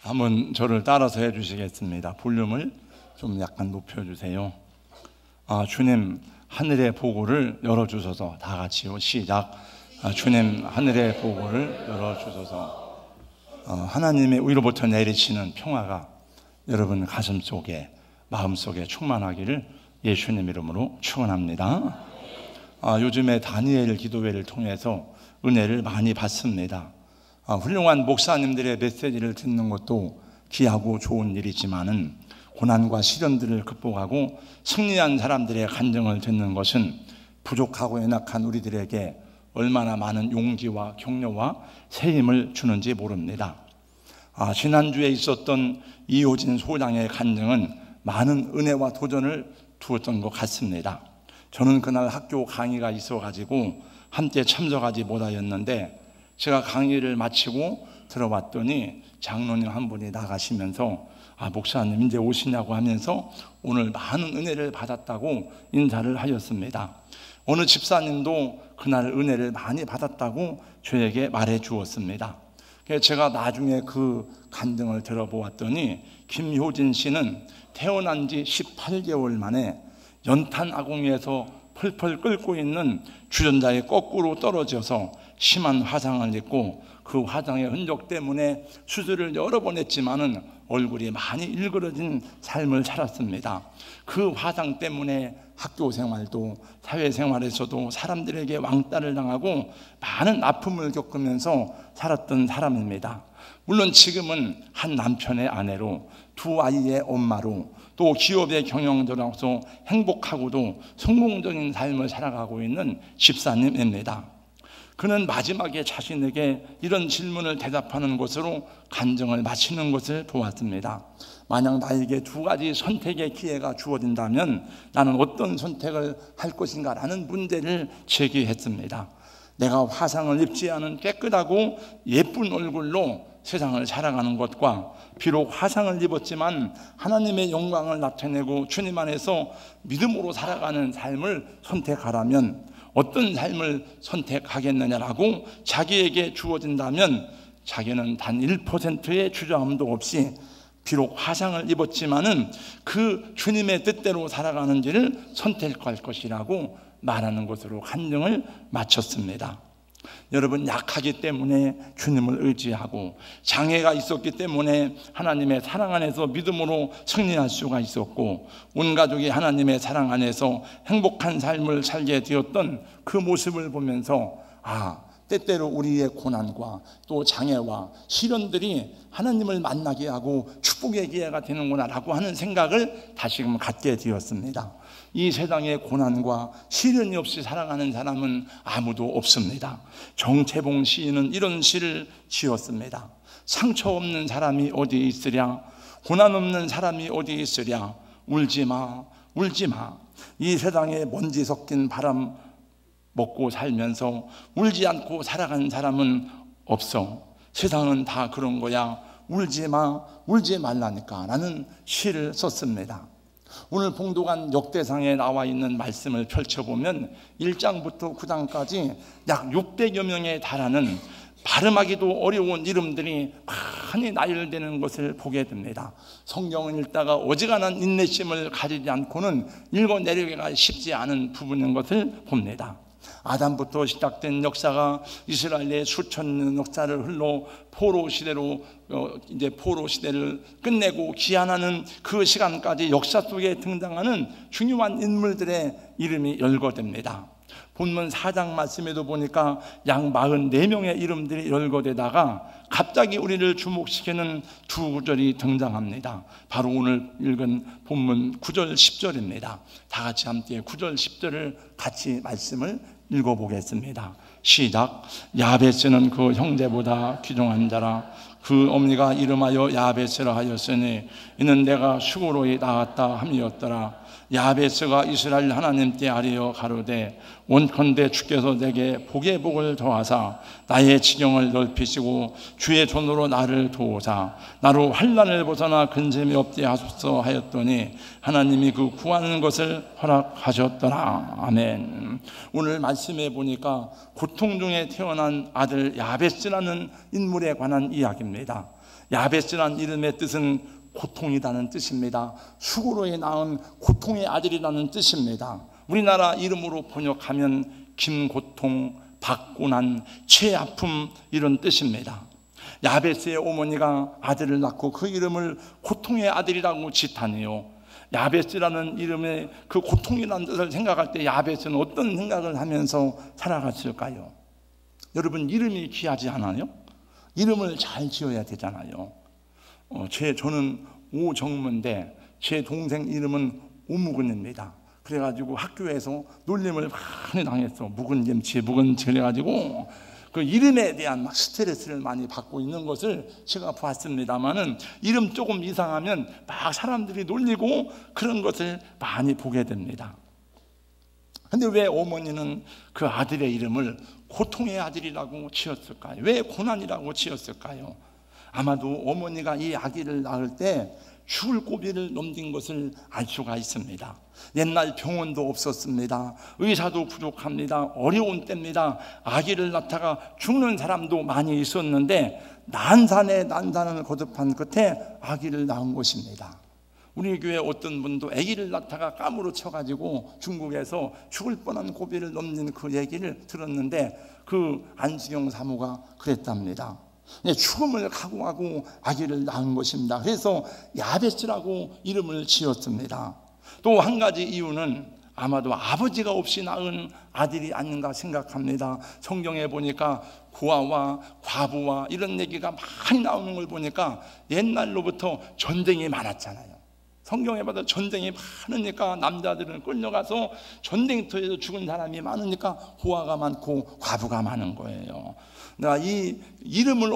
한번 저를 따라서 해주시겠습니다. 볼륨을 좀 약간 높여주세요. 주님 하늘의 보고를 열어주소서. 다 같이요. 시작. 주님 하늘의 보고를 열어주소서. 하나님의 위로부터 내리치는 평화가 여러분 가슴 속에, 마음 속에 충만하기를 예수님 이름으로 축원합니다. 요즘에 다니엘 기도회를 통해서 은혜를 많이 받습니다. 훌륭한 목사님들의 메시지를 듣는 것도 귀하고 좋은 일이지만은 고난과 시련들을 극복하고 승리한 사람들의 간증을 듣는 것은 부족하고 연약한 우리들에게 얼마나 많은 용기와 격려와 새 힘을 주는지 모릅니다. 지난주에 있었던 이호진 소장의 간증은 많은 은혜와 도전을 두었던 것 같습니다. 저는 그날 학교 강의가 있어가지고 함께 참석하지 못하였는데, 제가 강의를 마치고 들어왔더니 장로님 한 분이 나가시면서 목사님 이제 오시냐고 하면서 오늘 많은 은혜를 받았다고 인사를 하셨습니다. 어느 집사님도 그날 은혜를 많이 받았다고 저에게 말해 주었습니다. 제가 나중에 그 간증을 들어보았더니 김효진 씨는 태어난 지 18개월 만에 연탄 아궁이에서 펄펄 끓고 있는 주전자에 거꾸로 떨어져서 심한 화상을 입고 그 화상의 흔적 때문에 수술을 여러 번 했지만은 얼굴이 많이 일그러진 삶을 살았습니다. 그 화상 때문에 학교 생활도 사회생활에서도 사람들에게 왕따를 당하고 많은 아픔을 겪으면서 살았던 사람입니다. 물론 지금은 한 남편의 아내로, 두 아이의 엄마로, 또 기업의 경영자로서 행복하고도 성공적인 삶을 살아가고 있는 집사님입니다. 그는 마지막에 자신에게 이런 질문을 대답하는 것으로 간증을 마치는 것을 보았습니다. 만약 나에게 두 가지 선택의 기회가 주어진다면 나는 어떤 선택을 할 것인가 라는 문제를 제기했습니다. 내가 화상을 입지 않은 깨끗하고 예쁜 얼굴로 세상을 살아가는 것과 비록 화상을 입었지만 하나님의 영광을 나타내고 주님 안에서 믿음으로 살아가는 삶을 선택하라면 어떤 삶을 선택하겠느냐라고 자기에게 주어진다면 자기는 단 1%의 주저함도 없이 비록 화상을 입었지만은 그 주님의 뜻대로 살아가는지를 선택할 것이라고 말하는 것으로 간증을 마쳤습니다. 여러분, 약하기 때문에 주님을 의지하고 장애가 있었기 때문에 하나님의 사랑 안에서 믿음으로 승리할 수가 있었고, 온 가족이 하나님의 사랑 안에서 행복한 삶을 살게 되었던 그 모습을 보면서 때때로 우리의 고난과 또 장애와 시련들이 하나님을 만나게 하고 축복의 기회가 되는구나 라고 하는 생각을 다시금 갖게 되었습니다. 이 세상에 고난과 시련이 없이 살아가는 사람은 아무도 없습니다. 정채봉 시인은 이런 시를 지었습니다. 상처 없는 사람이 어디 있으랴, 고난 없는 사람이 어디 있으랴, 울지마 울지마. 이 세상에 먼지 섞인 바람 먹고 살면서 울지 않고 살아간 사람은 없어. 세상은 다 그런 거야. 울지마, 울지 말라니까 라는 시를 썼습니다. 오늘 봉독한 역대상에 나와 있는 말씀을 펼쳐보면 1장부터 9장까지 약 600여 명에 달하는 발음하기도 어려운 이름들이 많이 나열되는 것을 보게 됩니다. 성경을 읽다가 어지간한 인내심을 가지지 않고는 읽어내려기가 쉽지 않은 부분인 것을 봅니다. 아담부터 시작된 역사가 이스라엘의 수천 년 역사를 흘러 포로 시대로 이제 포로 시대를 끝내고 귀환하는 그 시간까지 역사 속에 등장하는 중요한 인물들의 이름이 열거됩니다. 본문 4장 말씀에도 보니까 약 44명의 이름들이 열거되다가 갑자기 우리를 주목시키는 두 구절이 등장합니다. 바로 오늘 읽은 본문 9절 10절입니다. 다 같이 함께 9절 10절을 같이 말씀을 읽어보겠습니다. 시작. 야베스는 그 형제보다 귀중한 자라. 그 어머니가 이름하여 야베스라 하였으니 이는 내가 수고로이 낳았다 함이었더라. 야베스가 이스라엘 하나님께 아뢰어 가로되 원컨대 주께서 내게 복의 복을 더하사 나의 지경을 넓히시고 주의 손으로 나를 도우사 나로 환난을 벗어나 근심이 없게 하소서 하였더니 하나님이 그 구하는 것을 허락하셨더라. 아멘. 오늘 말씀해 보니까 고통 중에 태어난 아들 야베스라는 인물에 관한 이야기입니다. 야베스라는 이름의 뜻은 고통이라는 뜻입니다. 수고로에 낳은 고통의 아들이라는 뜻입니다. 우리나라 이름으로 번역하면 김고통, 박고난, 최아픔 이런 뜻입니다. 야베스의 어머니가 아들을 낳고 그 이름을 고통의 아들이라고 짓하네요. 야베스라는 이름의 그 고통이라는 뜻을 생각할 때 야베스는 어떤 생각을 하면서 살아갔을까요? 여러분, 이름이 귀하지 않아요? 이름을 잘 지어야 되잖아요. 저는 오정문인데 제 동생 이름은 오묵은입니다. 그래가지고 학교에서 놀림을 많이 당했어. 묵은김치 그래가지고 그 이름에 대한 막 스트레스를 많이 받고 있는 것을 제가 보았습니다만은, 이름 조금 이상하면 막 사람들이 놀리고 그런 것을 많이 보게 됩니다. 근데 왜 어머니는 그 아들의 이름을 고통의 아들이라고 지었을까요? 왜 고난이라고 지었을까요? 아마도 어머니가 이 아기를 낳을 때 죽을 고비를 넘긴 것을 알 수가 있습니다. 옛날 병원도 없었습니다. 의사도 부족합니다. 어려운 때입니다. 아기를 낳다가 죽는 사람도 많이 있었는데 난산을 거듭한 끝에 아기를 낳은 것입니다. 우리 교회 어떤 분도 아기를 낳다가 까무러 쳐가지고 중국에서 죽을 뻔한 고비를 넘는 그 얘기를 들었는데, 그 안수경 사모가 그랬답니다. 죽음을 각오하고 아기를 낳은 것입니다. 그래서 야베스라고 이름을 지었습니다. 또 한 가지 이유는 아마도 아버지가 없이 낳은 아들이 아닌가 생각합니다. 성경에 보니까 고아와 과부와 이런 얘기가 많이 나오는 걸 보니까 옛날로부터 전쟁이 많았잖아요. 성경에 봐도 전쟁이 많으니까 남자들은 끌려가서 전쟁터에서 죽은 사람이 많으니까 고아가 많고 과부가 많은 거예요. 이 이름을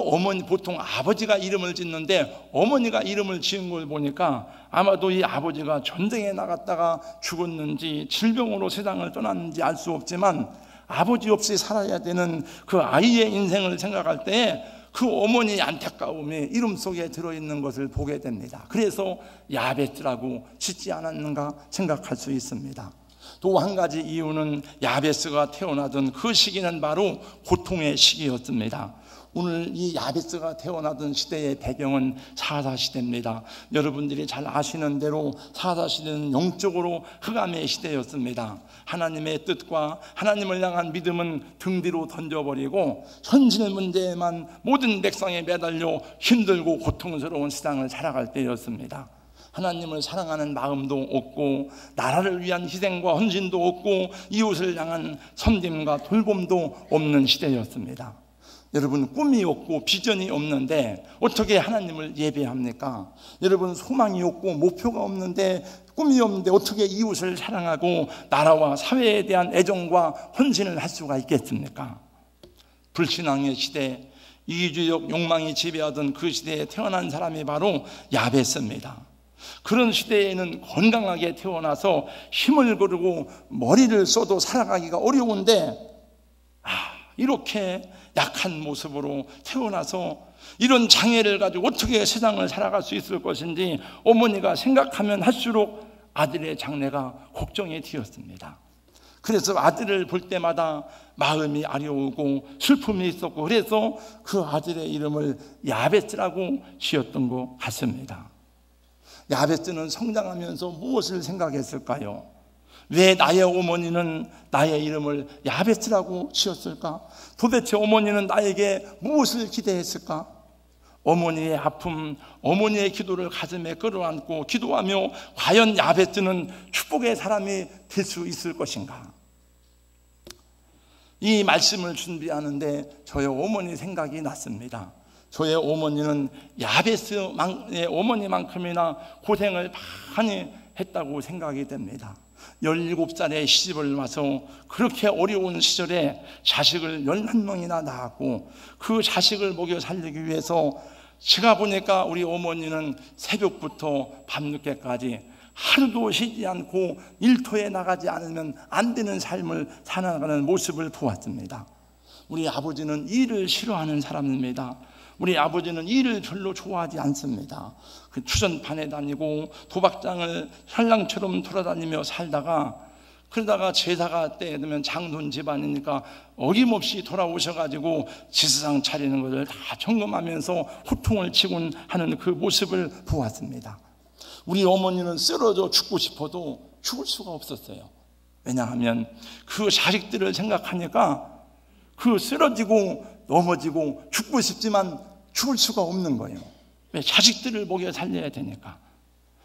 보통 아버지가 이름을 짓는데 어머니가 이름을 지은 걸 보니까 아마도 이 아버지가 전쟁에 나갔다가 죽었는지 질병으로 세상을 떠났는지 알 수 없지만, 아버지 없이 살아야 되는 그 아이의 인생을 생각할 때 그 어머니의 안타까움이 이름 속에 들어있는 것을 보게 됩니다. 그래서 야베스라고 짓지 않았는가 생각할 수 있습니다. 또 한 가지 이유는 야베스가 태어나던 그 시기는 바로 고통의 시기였습니다. 오늘 이 야베스가 태어나던 시대의 배경은 사사시대입니다. 여러분들이 잘 아시는 대로 사사시대는 영적으로 흑암의 시대였습니다. 하나님의 뜻과 하나님을 향한 믿음은 등 뒤로 던져버리고 현실 문제에만 모든 백성에 매달려 힘들고 고통스러운 세상을 살아갈 때였습니다. 하나님을 사랑하는 마음도 없고, 나라를 위한 희생과 헌신도 없고, 이웃을 향한 섬김과 돌봄도 없는 시대였습니다. 여러분, 꿈이 없고 비전이 없는데 어떻게 하나님을 예배합니까? 여러분, 소망이 없고 목표가 없는데, 꿈이 없는데 어떻게 이웃을 사랑하고 나라와 사회에 대한 애정과 헌신을 할 수가 있겠습니까? 불신앙의 시대, 이기주의적 욕망이 지배하던 그 시대에 태어난 사람이 바로 야베스입니다. 그런 시대에는 건강하게 태어나서 힘을 거르고 머리를 써도 살아가기가 어려운데, 이렇게 약한 모습으로 태어나서 이런 장애를 가지고 어떻게 세상을 살아갈 수 있을 것인지 어머니가 생각하면 할수록 아들의 장래가 걱정이 되었습니다. 그래서 아들을 볼 때마다 마음이 아려오고 슬픔이 있었고, 그래서 그 아들의 이름을 야베스라고 지었던 것 같습니다. 야베스는 성장하면서 무엇을 생각했을까요? 왜 나의 어머니는 나의 이름을 야베스라고 지었을까? 도대체 어머니는 나에게 무엇을 기대했을까? 어머니의 아픔, 어머니의 기도를 가슴에 끌어안고 기도하며 과연 야베스는 축복의 사람이 될 수 있을 것인가? 이 말씀을 준비하는데 저의 어머니 생각이 났습니다. 저의 어머니는 야베스의 어머니만큼이나 고생을 많이 했다고 생각이 됩니다. 17살에 시집을 와서 그렇게 어려운 시절에 자식을 11명이나 낳았고, 그 자식을 먹여 살리기 위해서 제가 보니까 우리 어머니는 새벽부터 밤늦게까지 하루도 쉬지 않고 일터에 나가지 않으면 안 되는 삶을 살아가는 모습을 보았습니다. 우리 아버지는 일을 싫어하는 사람입니다. 우리 아버지는 일을 별로 좋아하지 않습니다. 그 추전판에 다니고 도박장을 혈랑처럼 돌아다니며 살다가 그러다가 제사가 때 되면 장손 집안이니까 어김없이 돌아오셔가지고 지수상 차리는 것을 다 점검하면서 호통을 치곤 하는 그 모습을 보았습니다. 우리 어머니는 쓰러져 죽고 싶어도 죽을 수가 없었어요. 왜냐하면 그 자식들을 생각하니까 그 쓰러지고 넘어지고 죽고 싶지만 죽을 수가 없는 거예요. 왜? 자식들을 먹여 살려야 되니까.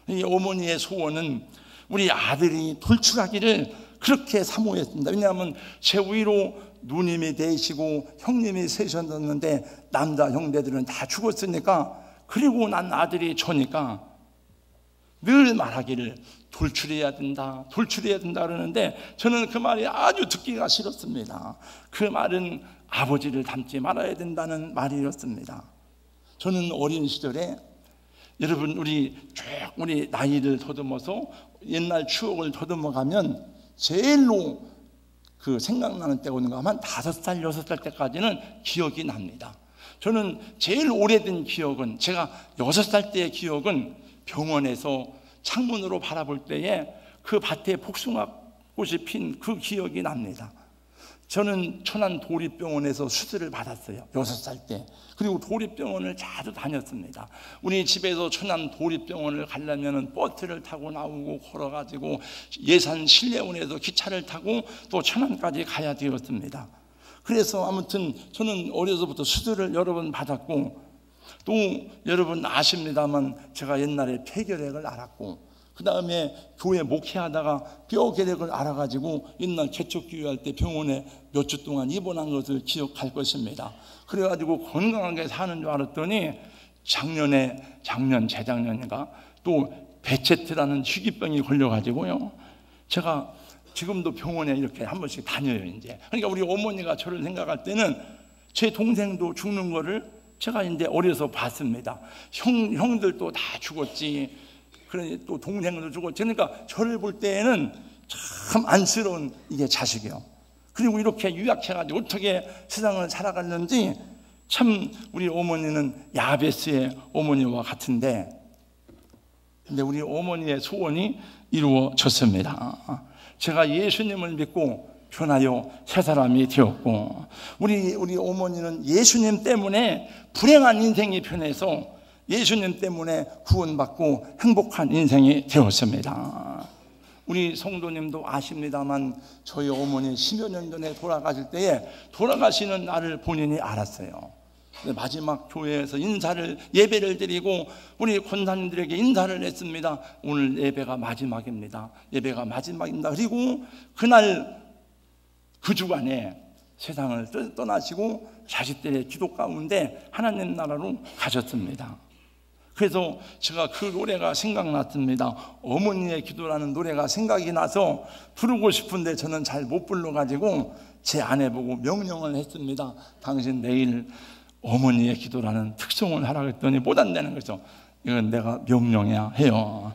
이 어머니의 소원은 우리 아들이 돌출하기를 그렇게 사모했습니다. 왜냐하면 제 위로 누님이 되시고 형님이 셋이었는데 남자 형제들은 다 죽었으니까, 그리고 난 아들이 저니까 늘 말하기를 돌출해야 된다, 돌출해야 된다 그러는데 저는 그 말이 아주 듣기가 싫었습니다. 그 말은 아버지를 닮지 말아야 된다는 말이었습니다. 저는 어린 시절에 여러분 우리 나이를 더듬어서 옛날 추억을 더듬어 가면 제일로 그 생각나는 때가 오는가 하면 5살, 6살 때까지는 기억이 납니다. 저는 제일 오래된 기억은, 제가 6살 때의 기억은 병원에서 창문으로 바라볼 때에 그 밭에 복숭아꽃이 핀 그 기억이 납니다. 저는 천안 도립병원에서 수술을 받았어요, 6살 때. 그리고 도립병원을 자주 다녔습니다. 우리 집에서 천안 도립병원을 가려면 버스를 타고 나오고 걸어가지고 예산 실내원에서 기차를 타고 또 천안까지 가야 되었습니다. 그래서 아무튼 저는 어려서부터 수술을 여러 번 받았고, 또 여러분 아십니다만 제가 옛날에 폐결핵을 앓았고, 그 다음에 교회 목회하다가 뼈결핵을 앓아가지고 옛날 개척교회할 때 병원에 몇 주 동안 입원한 것을 기억할 것입니다. 그래가지고 건강하게 사는 줄 알았더니 재작년인가 또 베체트라는 희귀병이 걸려가지고요, 제가 지금도 병원에 이렇게 한 번씩 다녀요 이제. 그러니까 우리 어머니가 저를 생각할 때는 제 동생도 죽는 거를 제가 이제 어려서 봤습니다. 형들도 다 죽었지, 그러니 또 동생도 죽었지. 그러니까 저를 볼 때에는 참 안쓰러운 이게 자식이요. 그리고 이렇게 유약해가지고 어떻게 세상을 살아갔는지, 참 우리 어머니는 야베스의 어머니와 같은데, 근데 우리 어머니의 소원이 이루어졌습니다. 제가 예수님을 믿고 변하여 새 사람이 되었고, 우리 어머니는 예수님 때문에 불행한 인생이 변해서 예수님 때문에 구원받고 행복한 인생이 되었습니다. 우리 성도님도 아십니다만 저희 어머니 10여 년 전에 돌아가실 때에 돌아가시는 날을 본인이 알았어요. 마지막 교회에서 예배를 드리고 우리 권사님들에게 인사를 했습니다. 오늘 예배가 마지막입니다. 예배가 마지막입니다. 그리고 그날 그 주간에 세상을 떠나시고 자식들의 기도 가운데 하나님 나라로 가셨습니다. 그래서 제가 그 노래가 생각났습니다. 어머니의 기도라는 노래가 생각이 나서 부르고 싶은데 저는 잘 못 불러가지고 제 아내 보고 명령을 했습니다. 당신 내일 어머니의 기도라는 특송을 하라고 했더니 못 한다는 거죠. 이건 내가 명령해야 해요.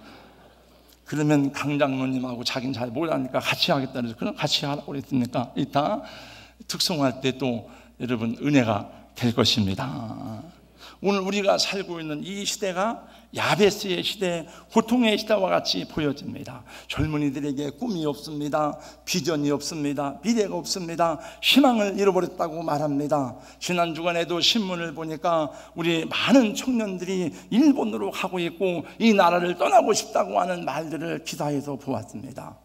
그러면 강장로님하고 자기는 잘 못하니까 같이 하겠다 그래서 그럼 같이 하라고 그랬으니까 이따 특송할 때 또 여러분 은혜가 될 것입니다. 오늘 우리가 살고 있는 이 시대가 야베스의 시대, 고통의 시대와 같이 보여집니다. 젊은이들에게 꿈이 없습니다. 비전이 없습니다. 미래가 없습니다. 희망을 잃어버렸다고 말합니다. 지난 주간에도 신문을 보니까 우리 많은 청년들이 일본으로 가고 있고 이 나라를 떠나고 싶다고 하는 말들을 기사에서 보았습니다.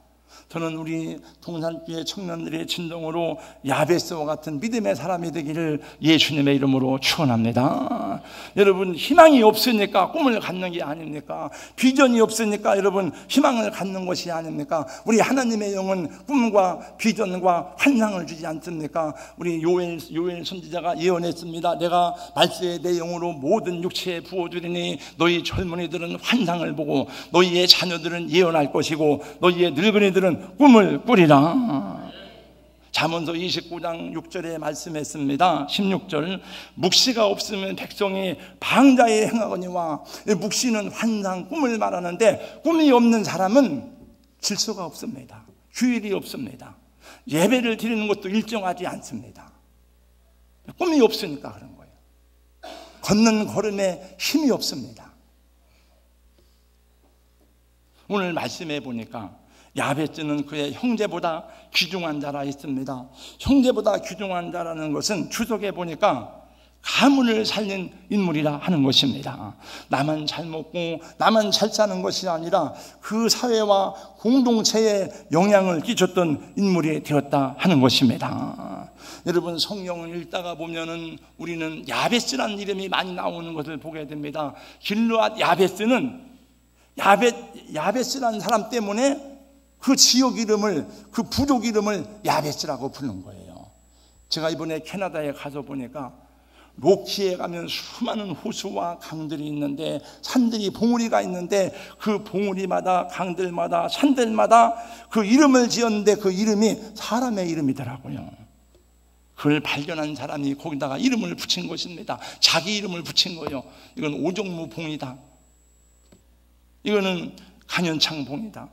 저는 우리 동산교회 청년들의 진동으로 야베스와 같은 믿음의 사람이 되기를 예수님의 이름으로 축원합니다. 여러분 희망이 없으니까 꿈을 갖는 게 아닙니까? 비전이 없으니까 여러분 희망을 갖는 것이 아닙니까? 우리 하나님의 영은 꿈과 비전과 환상을 주지 않습니까? 우리 요엘 선지자가 예언했습니다. 내가 말세의 내 영으로 모든 육체에 부어주리니 너희 젊은이들은 환상을 보고 너희의 자녀들은 예언할 것이고 너희의 늙은이들은 꿈을 꾸리라. 잠언서 29장 6절에 말씀했습니다. 16절 묵시가 없으면 백성이 방자에 행하거니와, 묵시는 환상 꿈을 말하는데 꿈이 없는 사람은 질서가 없습니다. 휴일이 없습니다. 예배를 드리는 것도 일정하지 않습니다. 꿈이 없으니까 그런 거예요. 걷는 걸음에 힘이 없습니다. 오늘 말씀해 보니까 야베스는 그의 형제보다 귀중한 자라 했습니다. 형제보다 귀중한 자라는 것은 추석에 보니까 가문을 살린 인물이라 하는 것입니다. 나만 잘 먹고 나만 잘 사는 것이 아니라 그 사회와 공동체에 영향을 끼쳤던 인물이 되었다 하는 것입니다. 여러분, 성경을 읽다가 보면은 우리는 야베스라는 이름이 많이 나오는 것을 보게 됩니다. 길르앗 야베스는 야베스라는 사람 때문에 그 지역 이름을, 그 부족 이름을 야베스라고 부르는 거예요. 제가 이번에 캐나다에 가서 보니까 로키에 가면 수많은 호수와 강들이 있는데, 산들이 봉우리가 있는데, 그 봉우리마다 강들마다 산들마다 그 이름을 지었는데 그 이름이 사람의 이름이더라고요. 그걸 발견한 사람이 거기다가 이름을 붙인 것입니다. 자기 이름을 붙인 거예요. 이건 오종무 봉이다, 이거는 간현창 봉이다.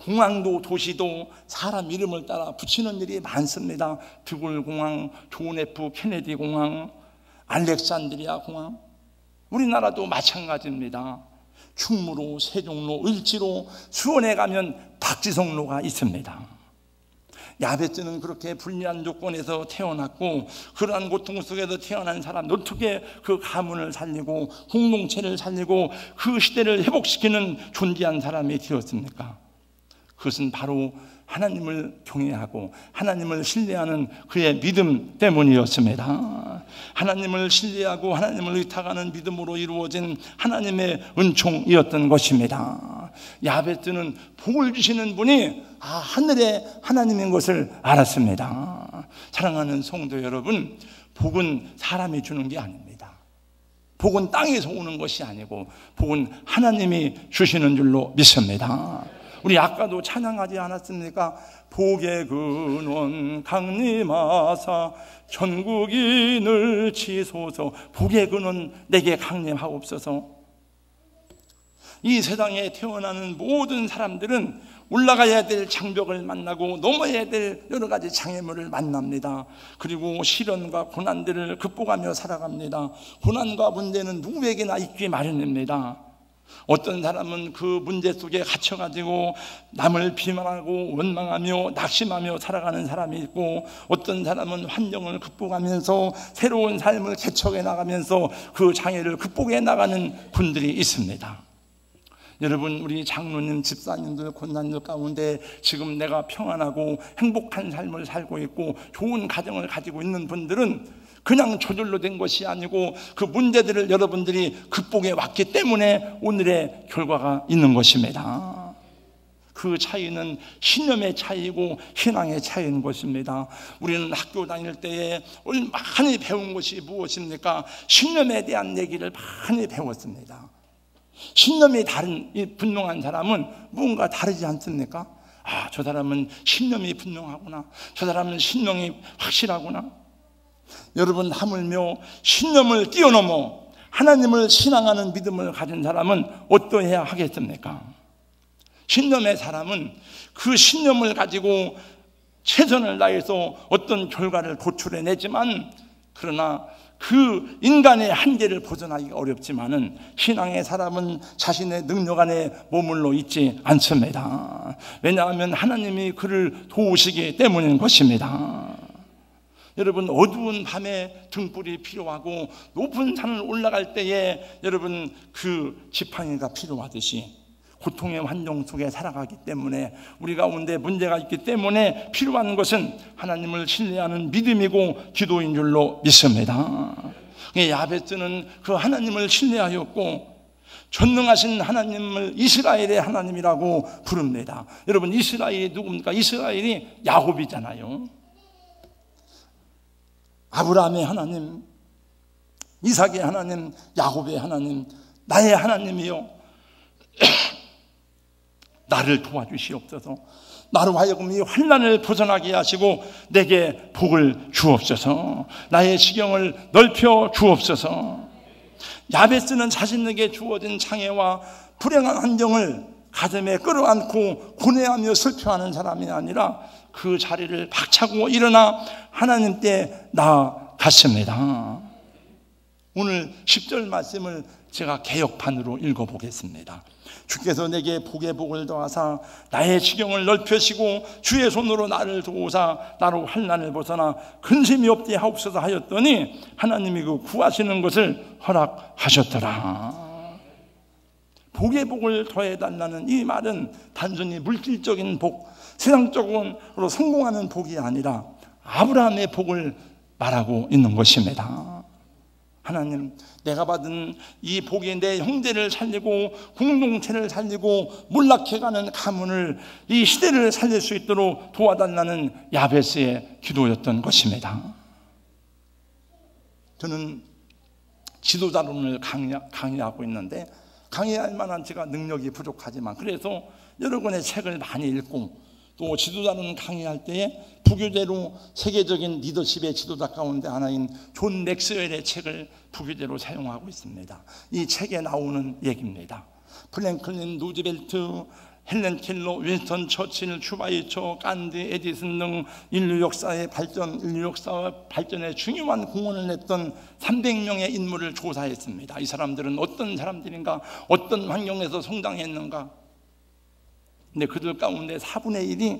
공항도 도시도 사람 이름을 따라 붙이는 일이 많습니다. 드골 공항, 존 F 케네디 공항, 알렉산드리아 공항. 우리나라도 마찬가지입니다. 충무로, 세종로, 을지로, 수원에 가면 박지성로가 있습니다. 야베스는 그렇게 불리한 조건에서 태어났고, 그러한 고통 속에서 태어난 사람, 어떻게 그 가문을 살리고 공동체를 살리고 그 시대를 회복시키는 존귀한 사람이 되었습니까? 그것은 바로 하나님을 경외하고 하나님을 신뢰하는 그의 믿음 때문이었습니다. 하나님을 신뢰하고 하나님을 의탁하는 믿음으로 이루어진 하나님의 은총이었던 것입니다. 야베스는 복을 주시는 분이 하늘의 하나님인 것을 알았습니다. 사랑하는 성도 여러분, 복은 사람이 주는 게 아닙니다. 복은 땅에서 오는 것이 아니고 복은 하나님이 주시는 줄로 믿습니다. 우리 아까도 찬양하지 않았습니까? 복의 근원 강림하사 전국인을 치소서. 복의 근원 내게 강림하옵소서. 이 세상에 태어나는 모든 사람들은 올라가야 될 장벽을 만나고 넘어야 될 여러 가지 장애물을 만납니다. 그리고 시련과 고난들을 극복하며 살아갑니다. 고난과 문제는 누구에게나 있기 마련입니다. 어떤 사람은 그 문제 속에 갇혀가지고 남을 비난하고 원망하며 낙심하며 살아가는 사람이 있고, 어떤 사람은 환경을 극복하면서 새로운 삶을 개척해 나가면서 그 장애를 극복해 나가는 분들이 있습니다. 여러분, 우리 장로님, 집사님들, 권사님들 가운데 지금 내가 평안하고 행복한 삶을 살고 있고 좋은 가정을 가지고 있는 분들은 그냥 저절로 된 것이 아니고 그 문제들을 여러분들이 극복해 왔기 때문에 오늘의 결과가 있는 것입니다. 그 차이는 신념의 차이고 신앙의 차이인 것입니다. 우리는 학교 다닐 때에 많이 배운 것이 무엇입니까? 신념에 대한 얘기를 많이 배웠습니다. 신념이 다른 분명한 사람은 무언가 다르지 않습니까? 저 사람은 신념이 분명하구나, 저 사람은 신념이 확실하구나. 여러분, 하물며 신념을 뛰어넘어 하나님을 신앙하는 믿음을 가진 사람은 어떠해야 하겠습니까? 신념의 사람은 그 신념을 가지고 최선을 다해서 어떤 결과를 도출해내지만, 그러나 그 인간의 한계를 벗어나기가 어렵지만은 신앙의 사람은 자신의 능력 안에 머물러 있지 않습니다. 왜냐하면 하나님이 그를 도우시기 때문인 것입니다. 여러분, 어두운 밤에 등불이 필요하고 높은 산을 올라갈 때에 여러분 그 지팡이가 필요하듯이 고통의 환경 속에 살아가기 때문에, 우리 가운데 문제가 있기 때문에 필요한 것은 하나님을 신뢰하는 믿음이고 기도인 줄로 믿습니다. 야베스는 그 하나님을 신뢰하였고 전능하신 하나님을 이스라엘의 하나님이라고 부릅니다. 여러분, 이스라엘이 누굽니까? 이스라엘이 야곱이잖아요. 아브라함의 하나님, 이삭의 하나님, 야곱의 하나님, 나의 하나님이요, 나를 도와주시옵소서. 나로 하여금 이 환난을 벗어나게 하시고 내게 복을 주옵소서. 나의 지경을 넓혀 주옵소서. 야베스는 자신에게 주어진 장애와 불행한 환경을 가슴에 끌어안고 고뇌하며 슬퍼하는 사람이 아니라 그 자리를 박차고 일어나 하나님께 나아갔습니다. 오늘 10절 말씀을 제가 개역판으로 읽어보겠습니다. 주께서 내게 복의 복을 더하사 나의 지경을 넓혀시고 주의 손으로 나를 도우사 나로 환난을 벗어나 근심이 없게 하옵소서 하였더니 하나님이 그 구하시는 것을 허락하셨더라. 복의 복을 더해달라는 이 말은 단순히 물질적인 복, 세상적으로 성공하는 복이 아니라 아브라함의 복을 말하고 있는 것입니다. 하나님, 내가 받은 이 복이 내 형제를 살리고 공동체를 살리고 몰락해가는 가문을, 이 시대를 살릴 수 있도록 도와달라는 야베스의 기도였던 것입니다. 저는 지도자론을 강의하고 있는데 강의할 만한 제가 능력이 부족하지만 그래서 여러 권의 책을 많이 읽고 또 지도자론 강의할 때에 부교재로 세계적인 리더십의 지도자 가운데 하나인 존 맥스웰의 책을 부교재로 사용하고 있습니다. 이 책에 나오는 얘기입니다. 프랭클린 루즈벨트, 헬렌 켈러, 윈스턴 처칠, 슈바이처, 간디, 에디슨 등 인류 역사 발전에 중요한 공헌을 냈던 300명의 인물을 조사했습니다. 이 사람들은 어떤 사람들인가, 어떤 환경에서 성장했는가. 근데 그들 가운데 4분의 1이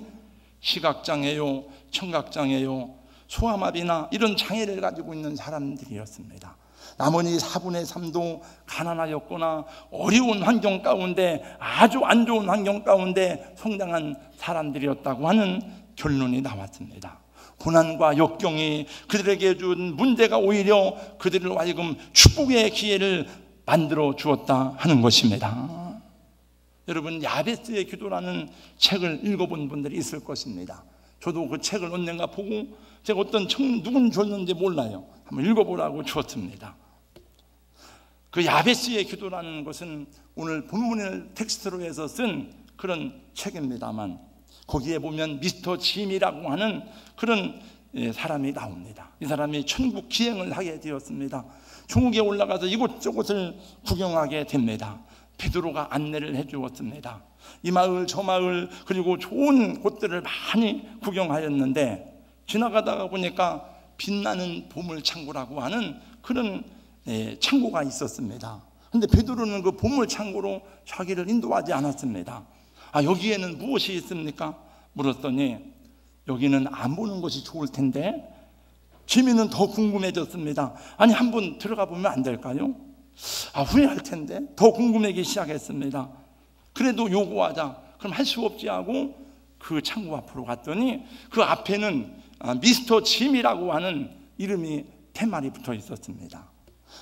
시각장애요, 청각장애요, 소아마비나 이런 장애를 가지고 있는 사람들이었습니다. 나머지 4분의 3도 가난하였거나 어려운 환경 가운데, 아주 안 좋은 환경 가운데 성장한 사람들이었다고 하는 결론이 나왔습니다. 고난과 역경이 그들에게 준 문제가 오히려 그들을 하여금 축복의 기회를 만들어 주었다 하는 것입니다. 여러분, 야베스의 기도라는 책을 읽어본 분들이 있을 것입니다. 저도 그 책을 언젠가 보고 제가 어떤 누군 줬는지 몰라요. 한번 읽어보라고 주었습니다. 그 야베스의 기도라는 것은 오늘 본문을 텍스트로 해서 쓴 그런 책입니다만 거기에 보면 미스터 짐이라고 하는 그런 사람이 나옵니다. 이 사람이 천국 기행을 하게 되었습니다. 천국에 올라가서 이곳저곳을 구경하게 됩니다. 베드로가 안내를 해주었습니다. 이 마을 저 마을 그리고 좋은 곳들을 많이 구경하였는데 지나가다가 보니까 빛나는 보물창고라고 하는 그런 창고가 있었습니다. 그런데 베드로는 그 보물창고로 자기를 인도하지 않았습니다. 여기에는 무엇이 있습니까? 물었더니 여기는 안 보는 것이 좋을 텐데. 지민은 더 궁금해졌습니다. 아니, 한번 들어가 보면 안 될까요? 후회할 텐데. 더 궁금해지기 시작했습니다. 그래도 요구하자. 그럼 할 수 없지 하고 그 창고 앞으로 갔더니 그 앞에는 미스터 짐이라고 하는 이름이 팻말이 붙어 있었습니다.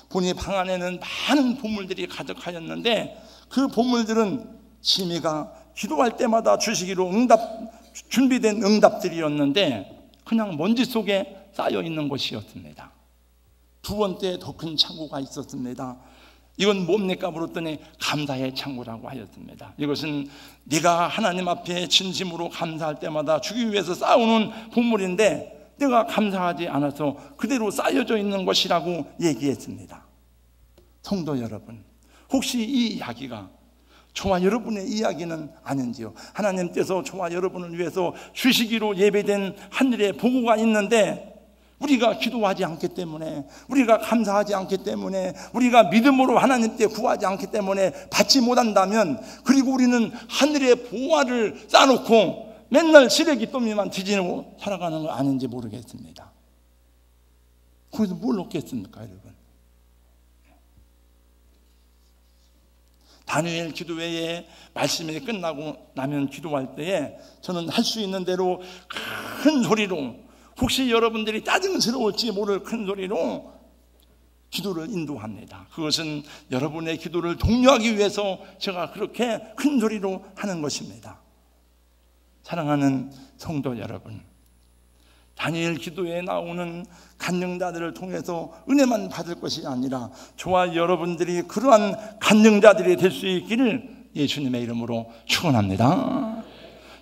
보니 방 안에는 많은 보물들이 가득하였는데 그 보물들은 짐이가 기도할 때마다 주시기로 준비된 응답들이었는데 그냥 먼지 속에 쌓여 있는 것이었습니다. 두 번째 더 큰 창고가 있었습니다. 이건 뭡니까? 물었더니 감사의 창고라고 하였습니다. 이것은 네가 하나님 앞에 진심으로 감사할 때마다 주기 위해서 쌓아오는 보물인데 내가 감사하지 않아서 그대로 쌓여져 있는 것이라고 얘기했습니다. 성도 여러분, 혹시 이 이야기가 저와 여러분의 이야기는 아닌지요? 하나님께서 저와 여러분을 위해서 주시기로 예배된 하늘의 보고가 있는데 우리가 기도하지 않기 때문에, 우리가 감사하지 않기 때문에, 우리가 믿음으로 하나님께 구하지 않기 때문에 받지 못한다면, 그리고 우리는 하늘의 보화를 쌓아놓고 맨날 시래기 더미만 뒤지고 살아가는 거 아닌지 모르겠습니다. 거기서 뭘 얻겠습니까, 여러분? 다니엘 기도회에 말씀이 끝나고 나면 기도할 때에 저는 할 수 있는 대로 큰 소리로, 혹시 여러분들이 짜증스러울지 모를 큰 소리로 기도를 인도합니다. 그것은 여러분의 기도를 독려하기 위해서 제가 그렇게 큰 소리로 하는 것입니다. 사랑하는 성도 여러분, 다니엘 기도에 나오는 간증자들을 통해서 은혜만 받을 것이 아니라 저와 여러분들이 그러한 간증자들이 될 수 있기를 예수님의 이름으로 축원합니다.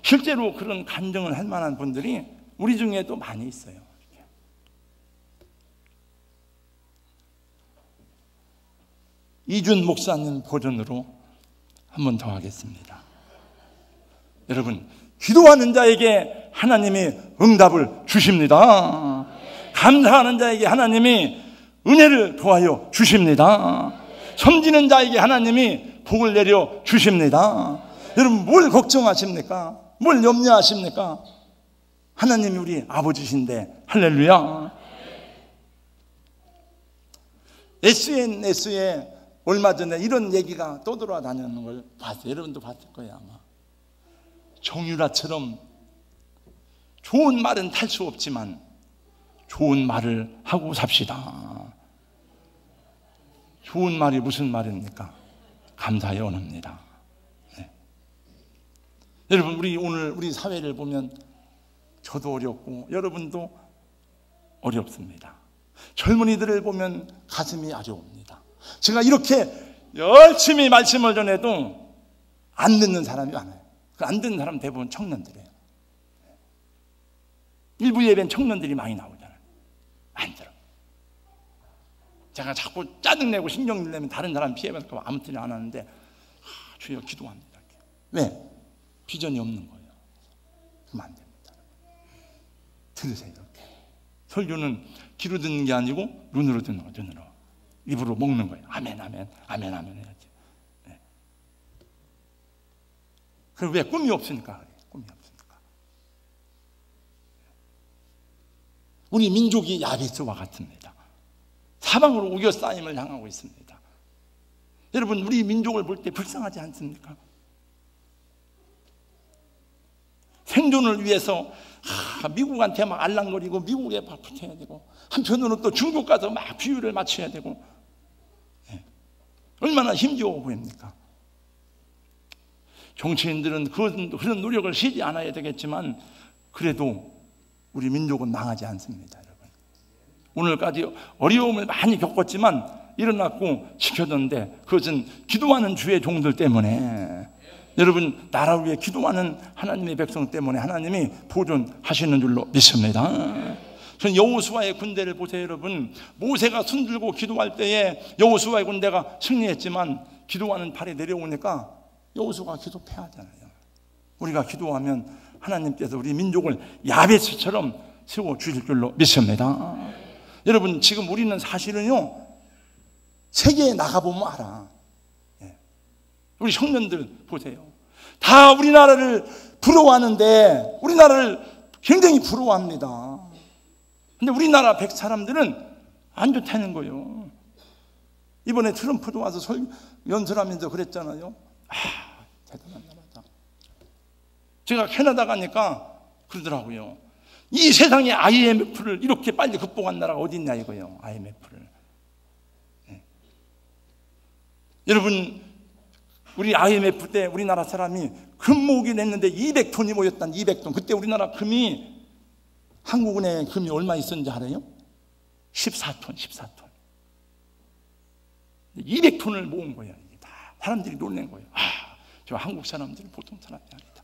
실제로 그런 간증을 할 만한 분들이 우리 중에도 많이 있어요. 이준 목사님 버전으로 한 번 더 하겠습니다. 여러분, 기도하는 자에게 하나님이 응답을 주십니다. 감사하는 자에게 하나님이 은혜를 더하여 주십니다. 섬기는 자에게 하나님이 복을 내려 주십니다. 여러분, 뭘 걱정하십니까? 뭘 염려하십니까? 하나님이 우리 아버지신데. 할렐루야. SNS에 얼마 전에 이런 얘기가 떠돌아다니는 걸 봤어요. 여러분도 봤을 거예요 아마. 정유라처럼 좋은 말은 탈 수 없지만 좋은 말을 하고 삽시다. 좋은 말이 무슨 말입니까? 감사의 언어입니다. 네. 여러분, 오늘 우리 사회를 보면 저도 어렵고 여러분도 어렵습니다. 젊은이들을 보면 가슴이 아려옵니다. 제가 이렇게 열심히 말씀을 전해도 안 듣는 사람이 많아요. 안 듣는 사람 대부분 청년들이에요. 일부 예배는 청년들이 많이 나오잖아요. 안 들어. 제가 자꾸 짜증내고 신경 내면 다른 사람 피해갈까 봐 아무 뜻이 안 하는데, 주여 기도합니다. 왜? 비전이 없는 거예요. 그러면 안 됩니다. 들으세요. 설교는 귀로 듣는 게 아니고 눈으로 듣는 거예요. 눈으로. 입으로 먹는 거예요. 아멘, 아멘, 아멘, 아멘 해야지. 네. 그럼 왜? 꿈이 없으니까. 꿈이 없으니까. 우리 민족이 야베스와 같습니다. 사방으로 우겨싸임을 향하고 있습니다. 여러분, 우리 민족을 볼 때 불쌍하지 않습니까? 생존을 위해서 미국한테 막 알랑거리고 미국에 막 붙어야 되고, 한편으로는 또 중국 가서 막 비율을 맞춰야 되고, 네. 얼마나 힘겨워 보입니까? 정치인들은 그런 노력을 쉬지 않아야 되겠지만 그래도 우리 민족은 망하지 않습니다. 여러분, 오늘까지 어려움을 많이 겪었지만 일어났고 지켜졌는데 그것은 기도하는 주의 종들 때문에, 여러분, 나라 위에 기도하는 하나님의 백성 때문에 하나님이 보존하시는 줄로 믿습니다. 저는 여호수아의 군대를 보세요. 여러분, 모세가 손들고 기도할 때에 여호수아의 군대가 승리했지만 기도하는 발이 내려오니까 여호수아가 기도 패하잖아요. 우리가 기도하면 하나님께서 우리 민족을 야베스처럼 세워주실 줄로 믿습니다. 여러분, 지금 우리는 사실은요, 세계에 나가보면 알아. 우리 청년들 보세요. 다 우리나라를 부러워하는데, 우리나라를 굉장히 부러워합니다. 근데 우리나라 사람들은 안 좋다는 거예요. 이번에 트럼프도 와서 연설하면서 그랬잖아요. 대단한 나라다. 제가 캐나다 가니까 그러더라고요. 이 세상에 IMF를 이렇게 빨리 극복한 나라가 어디 있냐 이거예요. IMF를. 네. 여러분, 우리 IMF 때 우리나라 사람이 금모으기 냈는데 200톤이 모였단. 200톤. 그때 우리나라 금이, 한국은행에 금이 얼마 있었는지 알아요? 14톤. 200톤을 모은 거예요. 다 사람들이 놀란 거예요. 저 한국 사람들은 보통 사람이 아니다.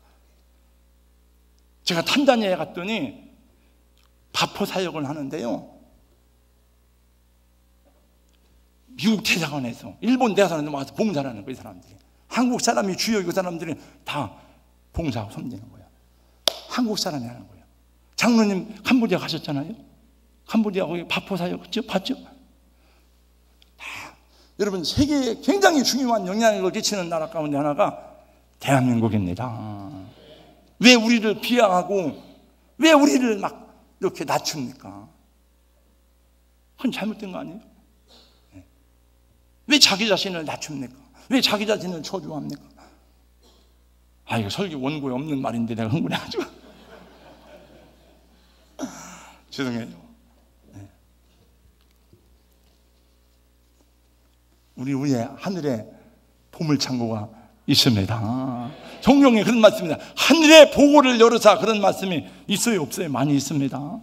제가 탄자니아에 갔더니 바포 사역을 하는데요, 미국 대사관에서 일본 대사관에 와서 봉사를 하는 거예요. 이 사람들이. 한국 사람이 주요, 그 사람들이 다 봉사하고 섬기는 거예요. 한국 사람이 하는 거예요. 장로님 캄보디아 가셨잖아요. 캄보디아 거기 바포 사역 봤죠? 여러분, 세계에 굉장히 중요한 영향력을 끼치는 나라 가운데 하나가 대한민국입니다. 왜 우리를 비하하고 왜 우리를 막 이렇게 낮춥니까? 그건 잘못된 거 아니에요? 왜 자기 자신을 낮춥니까? 왜 자기 자신을 저주합니까? 이거 설교 원고에 없는 말인데 내가 흥분해가지고 죄송해요. 네. 우리 위에 하늘에 보물창고가 있습니다. 성경에 그런 말씀입니다. 하늘의 보고를 열으사, 그런 말씀이 있어요, 없어요? 많이 있습니다.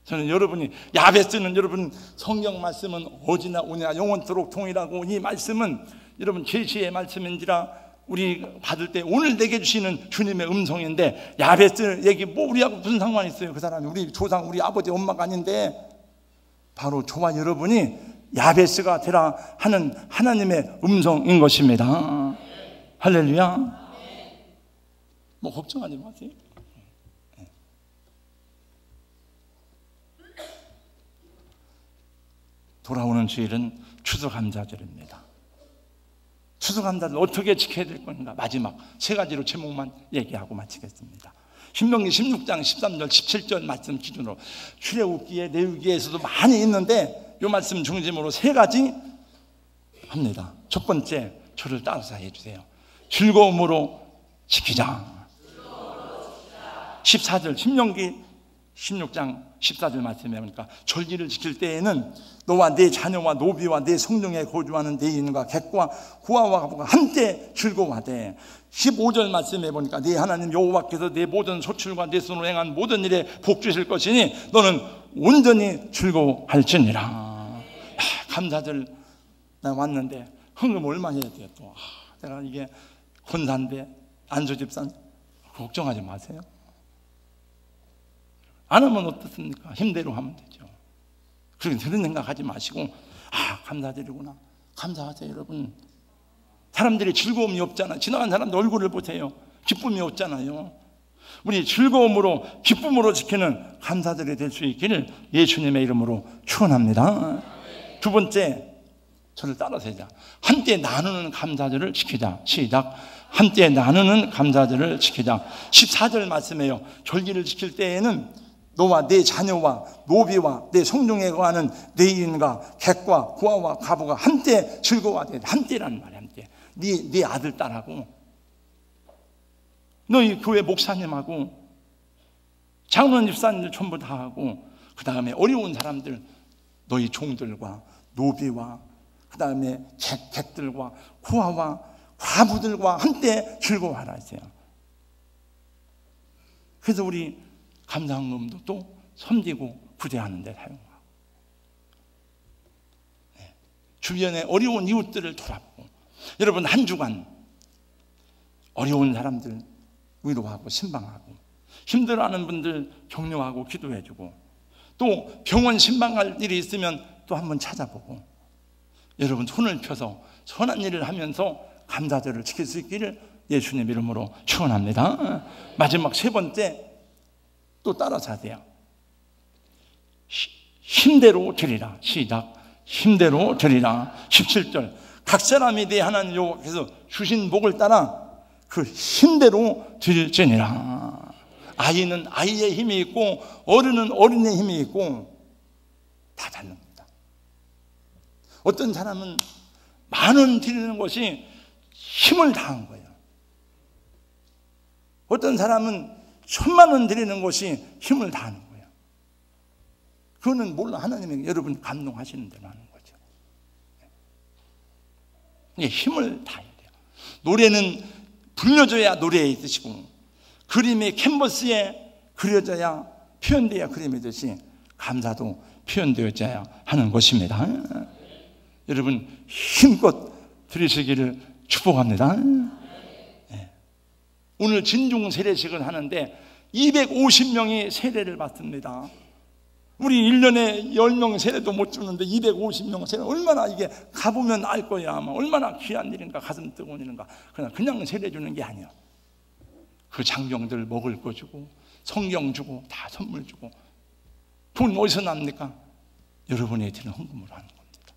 저는 여러분이 야베스는, 여러분 성경 말씀은 어디나 오냐 영원토록 동일하고, 이 말씀은 여러분 계시의 말씀인지라 우리 받을 때 오늘 내게 주시는 주님의 음성인데, 야베스 얘기 우리하고 무슨 상관이 있어요? 그 사람이 우리 조상, 우리 아버지 엄마가 아닌데, 바로 저와 여러분이 야베스가 되라 하는 하나님의 음성인 것입니다. 할렐루야. 뭐 걱정하지 마세요. 돌아오는 주일은 추수감사절입니다. 추수감사절 어떻게 지켜야 될 건가? 마지막 세 가지로 제목만 얘기하고 마치겠습니다. 신명기 16장 13절 17절 말씀 기준으로 출애굽기에 레위기에서도 많이 있는데 이 말씀 중심으로 세 가지 합니다. 첫 번째, 저를 따라서 해주세요. 즐거움으로 지키자. 14절 신명기 16장 14절 말씀에 보니까 절기를 지킬 때에는 너와 네 자녀와 노비와 네 성중에 거주하는 네 인과 객과 구하와 가부가 함께 즐거워하되 15절 말씀에 보니까 네 하나님 여호와께서 네 모든 소출과 네 손으로 행한 모든 일에 복 주실 것이니 너는 온전히 즐거워할지니라. 감사절 나 왔는데 헌금 얼마 해야 돼요? 또 내가 이게 권사인데 안수집산 걱정하지 마세요. 안 하면 어떻습니까? 힘대로 하면 되죠. 그렇게 그런 생각하지 마시고 감사드리구나. 감사하세요 여러분. 사람들이 즐거움이 없잖아요. 지나간 사람들 얼굴을 보세요. 기쁨이 없잖아요. 우리 즐거움으로 기쁨으로 지키는 감사들이 될 수 있기를 예수님의 이름으로 축원합니다. 두 번째, 저를 따라서 하자. 함께 나누는 감사절을 지키자. 시작. 함께 나누는 감사절을 지키자. 14절 말씀이에요. 절기를 지킬 때에는 너와 네 자녀와 노비와 네 성중에 거하는 네 인과 객과 구하와 가부가 함께 즐거워하되, 함께라는 말이야. 함께 네 아들 딸하고 너희 교회 목사님하고 장로님 집사님들 전부 다 하고, 그 다음에 어려운 사람들 너희 종들과 노비와 그 다음에 객들과 구하와 과부들과 함께 즐거워하라 했어요. 그래서 우리 감사헌금도 또 섬기고 구제하는 데 사용하고, 주변에 어려운 이웃들을 돌아보고, 여러분 한 주간 어려운 사람들 위로하고 신방하고, 힘들어하는 분들 격려하고 기도해주고, 또 병원 신방할 일이 있으면 또 한번 찾아보고, 여러분 손을 펴서 선한 일을 하면서 감사절을 지킬 수 있기를 예수님 이름으로 축원합니다. 마지막 세 번째, 또 따라서 하세요. 힘대로 드리라. 시작. 힘대로 드리라. 17절 각 사람이 내 하나님 여호와께서 주신 복을 따라 그 힘대로 드릴지니라. 아이는 아이의 힘이 있고 어른은 어른의 힘이 있고 다 다릅니다. 어떤 사람은 10,000원 드리는 것이 힘을 다한 거예요. 어떤 사람은 1,000,000원 드리는 것이 힘을 다하는 거예요. 그거는 몰라, 하나님이 여러분 감동하시는 대로 하는 거죠. 이게 힘을 다해야 돼요. 노래는 불려줘야 노래에 있으시고, 그림이 캔버스에 그려져야 표현되어야 그림이듯이 감사도 표현되어져야 하는 것입니다. 여러분 힘껏 드리시기를 축복합니다. 오늘 진중 세례식을 하는데 250명이 세례를 받습니다. 우리 1년에 10명 세례도 못 주는데 250명 세례, 얼마나 이게 가보면 알 거야. 아마 얼마나 귀한 일인가, 가슴 뜨거운 일인가. 그냥 세례 주는 게 아니야. 그 장병들 먹을 거 주고 성경 주고 다 선물 주고, 돈 어디서 납니까? 여러분이 드리는 헌금으로 하는 겁니다.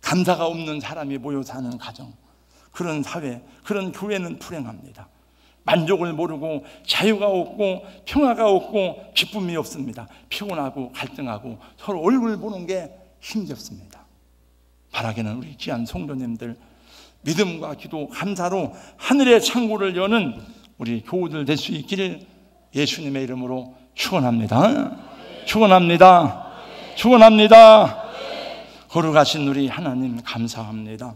감사가 없는 사람이 모여 사는 가정, 그런 사회, 그런 교회는 불행합니다. 만족을 모르고 자유가 없고 평화가 없고 기쁨이 없습니다. 피곤하고 갈등하고 서로 얼굴 보는 게 힘겹습니다. 바라기는 우리 귀한 성도님들 믿음과 기도, 감사로 하늘의 창고를 여는 우리 교우들 될 수 있기를 예수님의 이름으로 축원합니다. 축원합니다. 축원합니다. 거룩하신 우리 하나님 감사합니다.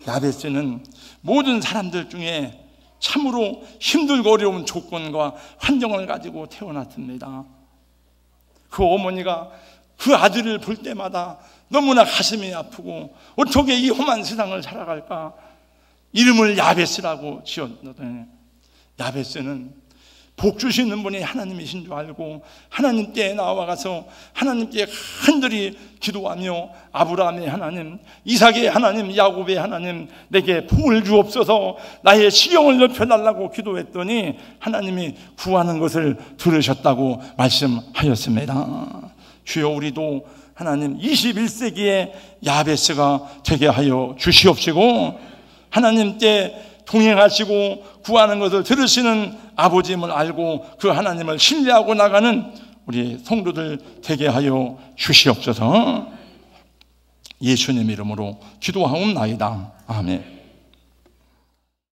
야베스는 모든 사람들 중에 참으로 힘들고 어려운 조건과 환경을 가지고 태어났습니다. 그 어머니가 그 아들을 볼 때마다 너무나 가슴이 아프고 어떻게 이 험한 세상을 살아갈까, 이름을 야베스라고 지었는데, 야베스는 복 주시는 분이 하나님이신 줄 알고 하나님께 나와가서 하나님께 간절히 기도하며, 아브라함의 하나님, 이삭의 하나님, 야곱의 하나님, 내게 복을 주옵소서, 나의 시경을 넓혀달라고 기도했더니 하나님이 구하는 것을 들으셨다고 말씀하였습니다. 주여, 우리도 하나님 21세기의 야베스가 되게 하여 주시옵시고, 하나님께 동행하시고 구하는 것을 들으시는 아버지임을 알고 그 하나님을 신뢰하고 나가는 우리 성도들 되게 하여 주시옵소서. 예수님 이름으로 기도하옵나이다. 아멘.